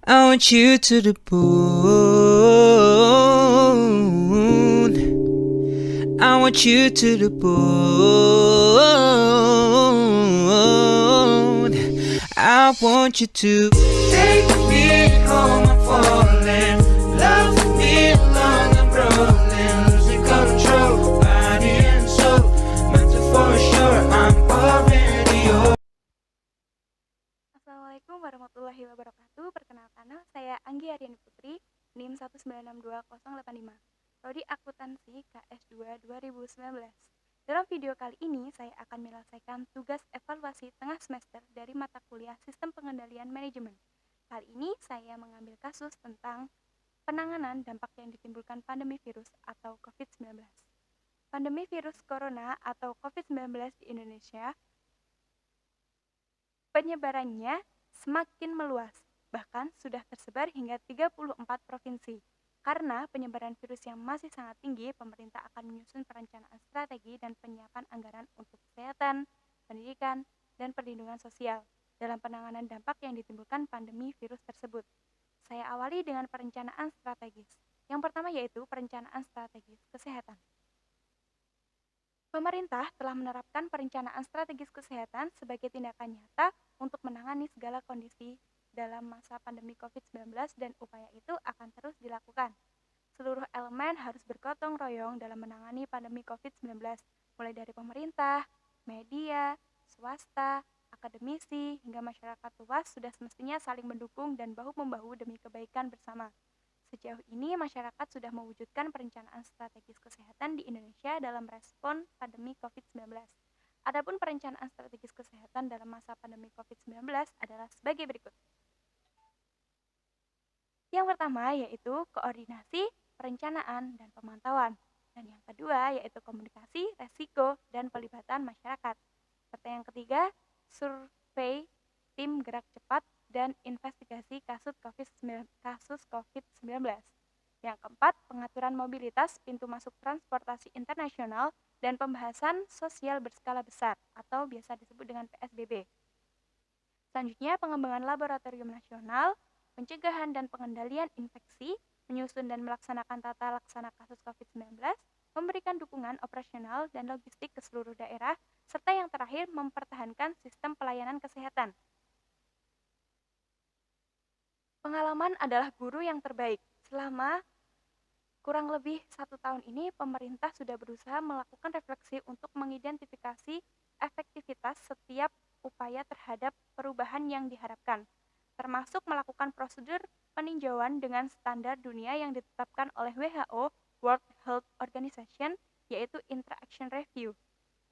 I want you to the moon. I want you to the moon. I want you to take me home. I'm falling. Love me long. I'm rolling. Losing control. Body and soul. Mental for sure. I'm already yours. Assalamualaikum warahmatullahi wabarakatuh. Perkenalkan, nama saya Anggi Aryani Putri, NIM 1962085, Prodi Akuntansi KS2 2019. Dalam video kali ini, saya akan menyelesaikan tugas evaluasi tengah semester dari mata kuliah Sistem Pengendalian Manajemen. Kali ini, saya mengambil kasus tentang penanganan dampak yang ditimbulkan pandemi virus atau COVID-19. Pandemi virus corona atau COVID-19 di Indonesia penyebarannya semakin meluas, bahkan sudah tersebar hingga 34 provinsi. Karena penyebaran virus yang masih sangat tinggi, pemerintah akan menyusun perencanaan strategi dan penyiapan anggaran untuk kesehatan, pendidikan, dan perlindungan sosial dalam penanganan dampak yang ditimbulkan pandemi virus tersebut. Saya awali dengan perencanaan strategis. Yang pertama yaitu perencanaan strategis kesehatan. Pemerintah telah menerapkan perencanaan strategis kesehatan sebagai tindakan nyata untuk menangani segala kondisi dalam masa pandemi COVID-19 dan upaya itu akan terus dilakukan. Seluruh elemen harus bergotong royong dalam menangani pandemi COVID-19, mulai dari pemerintah, media, swasta, akademisi, hingga masyarakat luas sudah semestinya saling mendukung dan bahu-membahu demi kebaikan bersama. Sejauh ini, masyarakat sudah mewujudkan perencanaan strategis kesehatan di Indonesia dalam respon pandemi COVID-19. Adapun perencanaan strategis kesehatan dalam masa pandemi COVID-19 adalah sebagai berikut. Yang pertama yaitu koordinasi, perencanaan, dan pemantauan. Dan yang kedua yaitu komunikasi, resiko, dan pelibatan masyarakat. Serta yang ketiga, survei, tim gerak cepat, dan investigasi kasus COVID-19. Yang keempat, pengaturan mobilitas pintu masuk transportasi internasional dan pembahasan sosial berskala besar atau biasa disebut dengan PSBB. Selanjutnya, pengembangan laboratorium nasional, pencegahan dan pengendalian infeksi, menyusun dan melaksanakan tata laksana kasus COVID-19, memberikan dukungan operasional dan logistik ke seluruh daerah, serta yang terakhir mempertahankan sistem pelayanan kesehatan. Pengalaman adalah guru yang terbaik. Selama kurang lebih 1 tahun ini, pemerintah sudah berusaha melakukan refleksi untuk mengidentifikasi efektivitas setiap upaya terhadap perubahan yang diharapkan, termasuk melakukan prosedur peninjauan dengan standar dunia yang ditetapkan oleh WHO, World Health Organization, yaitu Interaction Review.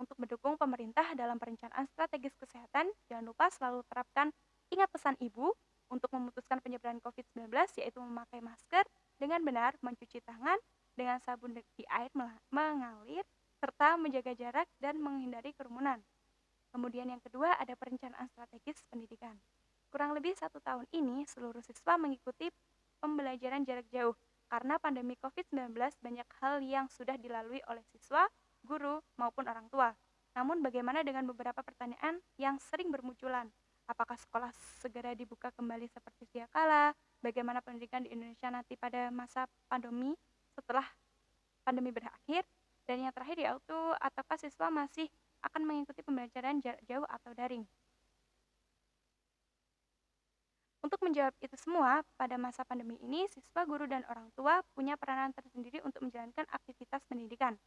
Untuk mendukung pemerintah dalam perencanaan strategis kesehatan, jangan lupa selalu terapkan ingat pesan ibu untuk memutuskan penyebaran COVID-19, yaitu memakai masker dengan benar, mencuci tangan dengan sabun di air mengalir, serta menjaga jarak dan menghindari kerumunan. Kemudian yang kedua ada perencanaan strategis pendidikan. Kurang lebih 1 tahun ini, seluruh siswa mengikuti pembelajaran jarak jauh. Karena pandemi COVID-19, banyak hal yang sudah dilalui oleh siswa, guru, maupun orang tua. Namun bagaimana dengan beberapa pertanyaan yang sering bermunculan? Apakah sekolah segera dibuka kembali seperti sedia kala? Bagaimana pendidikan di Indonesia nanti pada masa pandemi setelah pandemi berakhir? Dan yang terakhir yaitu apakah siswa masih akan mengikuti pembelajaran jarak jauh atau daring? Untuk menjawab itu semua, pada masa pandemi ini, siswa, guru, dan orang tua punya peranan tersendiri untuk menjalankan aktivitas pendidikan.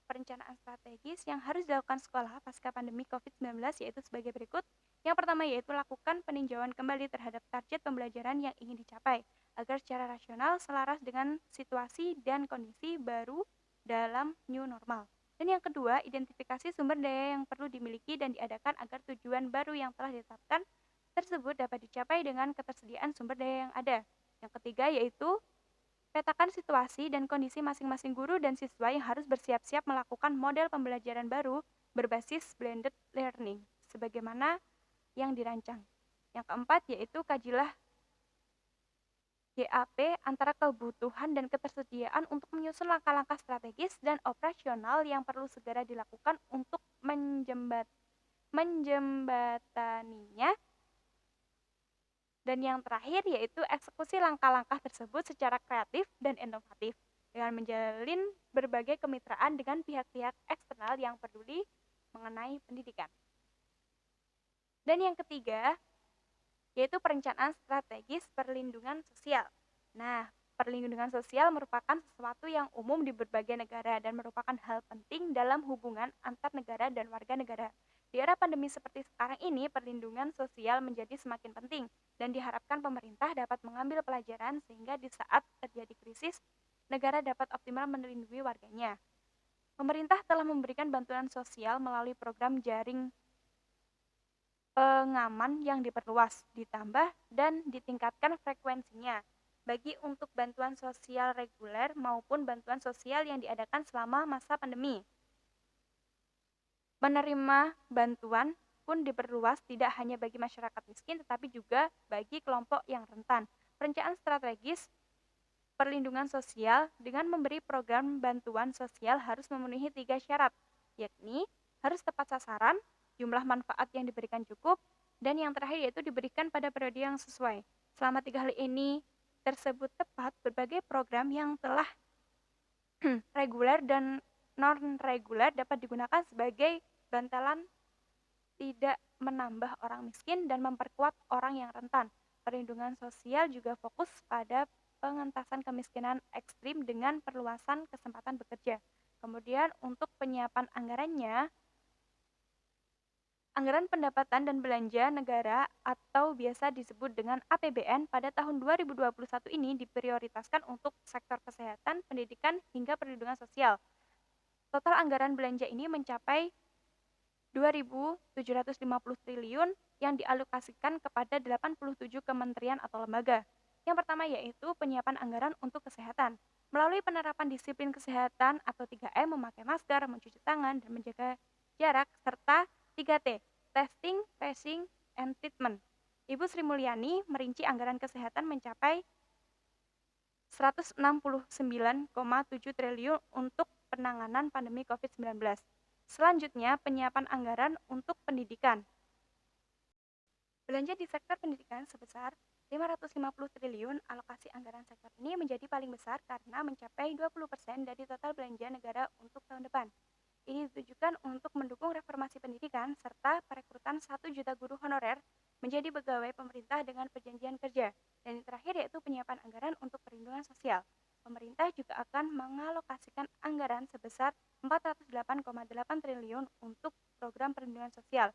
Perencanaan strategis yang harus dilakukan sekolah pasca pandemi COVID-19 yaitu sebagai berikut. Yang pertama yaitu lakukan peninjauan kembali terhadap target pembelajaran yang ingin dicapai, agar secara rasional selaras dengan situasi dan kondisi baru dalam new normal. Dan yang kedua, identifikasi sumber daya yang perlu dimiliki dan diadakan agar tujuan baru yang telah ditetapkan tersebut dapat dicapai dengan ketersediaan sumber daya yang ada. Yang ketiga yaitu petakan situasi dan kondisi masing-masing guru dan siswa yang harus bersiap-siap melakukan model pembelajaran baru berbasis blended learning, sebagaimana yang dirancang. Yang keempat yaitu kajilah GAP antara kebutuhan dan ketersediaan untuk menyusun langkah-langkah strategis dan operasional yang perlu segera dilakukan untuk menjembataninya Dan yang terakhir yaitu eksekusi langkah-langkah tersebut secara kreatif dan inovatif dengan menjalin berbagai kemitraan dengan pihak-pihak eksternal yang peduli mengenai pendidikan. Dan yang ketiga, yaitu perencanaan strategis perlindungan sosial. Nah, perlindungan sosial merupakan sesuatu yang umum di berbagai negara dan merupakan hal penting dalam hubungan antar negara dan warga negara. Di era pandemi seperti sekarang ini, perlindungan sosial menjadi semakin penting dan diharapkan pemerintah dapat mengambil pelajaran sehingga di saat terjadi krisis, negara dapat optimal melindungi warganya. Pemerintah telah memberikan bantuan sosial melalui program jaring pengaman yang diperluas, ditambah, dan ditingkatkan frekuensinya bagi untuk bantuan sosial reguler maupun bantuan sosial yang diadakan selama masa pandemi. Menerima bantuan pun diperluas tidak hanya bagi masyarakat miskin tetapi juga bagi kelompok yang rentan. Perencanaan strategis perlindungan sosial dengan memberi program bantuan sosial harus memenuhi 3 syarat, yakni harus tepat sasaran, jumlah manfaat yang diberikan cukup, dan yang terakhir yaitu diberikan pada periode yang sesuai. Selama 3 hal ini tersebut tepat, berbagai program yang telah reguler dan non-reguler dapat digunakan sebagai bantalan tidak menambah orang miskin dan memperkuat orang yang rentan. Perlindungan sosial juga fokus pada pengentasan kemiskinan ekstrim dengan perluasan kesempatan bekerja. Kemudian untuk penyiapan anggarannya, anggaran pendapatan dan belanja negara atau biasa disebut dengan APBN pada tahun 2021 ini diprioritaskan untuk sektor kesehatan, pendidikan, hingga perlindungan sosial. Total anggaran belanja ini mencapai 2.750 triliun yang dialokasikan kepada 87 kementerian atau lembaga. Yang pertama yaitu penyiapan anggaran untuk kesehatan. Melalui penerapan disiplin kesehatan atau 3M, memakai masker, mencuci tangan, dan menjaga jarak, serta 3T, testing, tracing, and treatment. Ibu Sri Mulyani merinci anggaran kesehatan mencapai 169,7 triliun untuk penanganan pandemi COVID-19. Selanjutnya, penyiapan anggaran untuk pendidikan. Belanja di sektor pendidikan sebesar 550 triliun. Alokasi anggaran sektor ini menjadi paling besar karena mencapai 20% dari total belanja negara untuk tahun depan. Ini ditujukan untuk mendukung reformasi pendidikan serta perekrutan 1 juta guru honorer menjadi pegawai pemerintah dengan perjanjian kerja. Dan yang terakhir yaitu penyiapan anggaran untuk perlindungan sosial. Pemerintah juga akan mengalokasikan anggaran sebesar 408,8 triliun untuk program perlindungan sosial.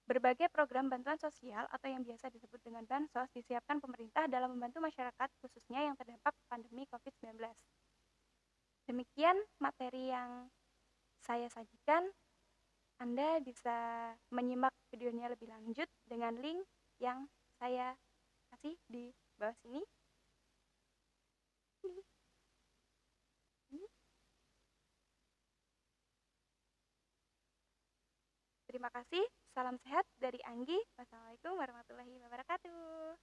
Berbagai program bantuan sosial atau yang biasa disebut dengan bansos disiapkan pemerintah dalam membantu masyarakat khususnya yang terdampak pandemi COVID-19. Demikian materi yang saya sajikan. Anda bisa menyimak videonya lebih lanjut dengan link yang saya kasih di bawah sini. Terima kasih, salam sehat dari Anggi. Wassalamualaikum warahmatullahi wabarakatuh.